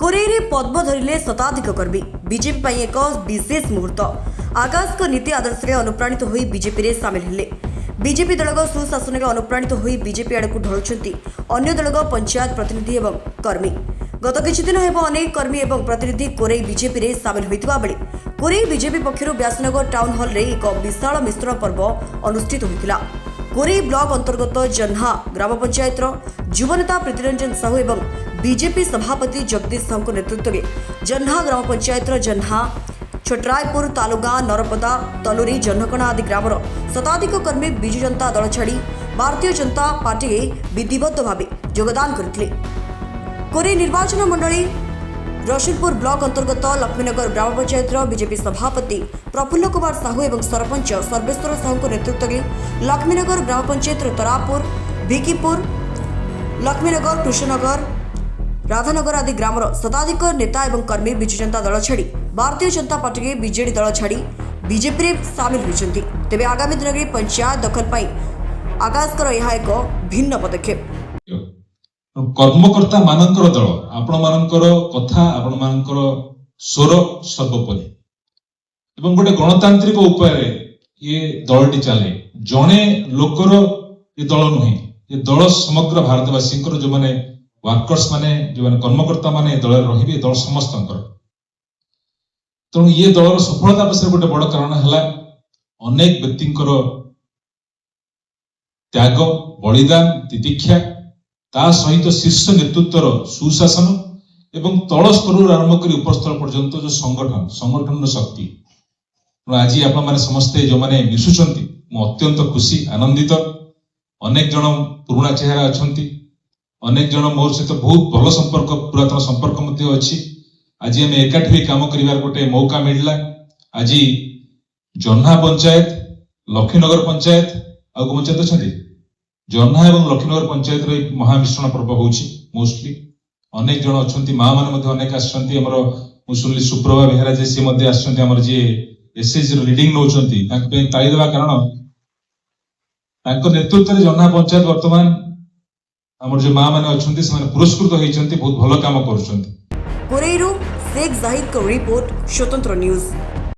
कोरेईरे पद्म धरिले शताधिक कर्मी बीजेपी ପାଇଁ ଏକ विशेष मुहूर्त। आकाश को नीति आदर्श रे अनुप्राणित होई बीजेपी रे सामिल हेले। बीजेपी दल सुशासन रे अनुप्राणित होई बीजेपी आड़ को ढळुछंती अन्य दल पंचायत प्रतिनिधि एवं कर्मी। गत किछि दिन हेबो अनेक कर्मी एवं प्रतिनिधि कोरेई बीजेपी रे सामिल होइतबा बेले कोरेई बीजेपी पक्षरु व्यासनगर टाउन हॉल रे एक विशाल मिश्रण पर्व अनुष्ठित होइतिला। कोरेई ब्लॉक अंतर्गत जन्हा ग्राम पंचायत युवनेता प्रीतिरंजन साहू एवं बीजेपी सभापति जगदीश साहू नेतृत्व में जन्हा ग्राम पंचायत जन्हा छोटरायपुर तालुगा नरपदा तलुरी जन्हकणा आदि ग्रामर शताधिक कर्मी विजु जनता दल छाड़ी भारतीय जनता पार्टी विधिवत भाव योगदान करथिले। कोरेई निर्वाचन मंडली रसूलपुर ब्लॉक अंतर्गत लक्ष्मीनगर ग्राम पंचायत बीजेपी सभापति प्रफुल्ल कुमार साहू एवं सरपंच सर्वेश्वर साहू नेतृत्व में लक्ष्मीनगर ग्राम पंचायत तरापुर भिकीपुर लक्ष्मीनगर कृष्णनगर राधानगर आदि ग्रामर शताधिक नेता एवं कर्मी विजु जनता दल छाड़ी भारतीय जनता पार्टी के बीजेडी दल छाड़ी बीजेपी रे सामिल होइछन्ति। तेबे आगामी दिन में पंचायत दखल पाई आकाशकर यह एक भिन्न पदक्षेप। कर्मकर्ता मानकर दल आपण मानकर कथा आपण मानकर स्वर सर्वोपरि एवं गोटे गणतांत्रिक उपाय ये दलटी चले जड़े लोकर ये दल नुहे ये दल समग्र भारतवासी जो माने वर्कर्स माने जो माने कर्मकर्ता माने दल रही दल समस्त तेणु ये दल सफलता पछरे गोटे बड़ कारण है अनेक व्यक्ति त्याग बलिदान तितिक्षा ता सहित शीर्ष नेतृत्वर सुशासन एवं तल स्तर आरंभ कर उपस्थल पर्यंत जो संगठन शक्ति आज आप समस्ते जो मैंने मिशुंट अत्यंत खुशी आनंदित अनेक जन पुराणा चेहरा अच्छा अनेक जन मोर सहित बहुत भल संपर्क पुरातन संपर्क अच्छी आज आम एकाठी काम कर गोटे मौका मिलला। आज जन्हा पंचायत लक्ष्मीनगर पंचायत आउ पंचायत अच्छा जन्हा एवं लक्ष्मीनगर पंचायत महामिश्रण पर्व होची मोस्टली अनेक जन अच्छा माँ मैंने अनेक आसुनिली सुप्रभा बेहरा जे सी आसर एसएचजी लीडिंग नौकरी ताली देवा कारण नेतृत्व में जन्हा पंचायत वर्तमान आमर जो माँ मैंने अच्छा पुरस्कृत होती बहुत भल काम कर। कोरेईरू शेख जाहिद को रिपोर्ट स्वतंत्र न्यूज।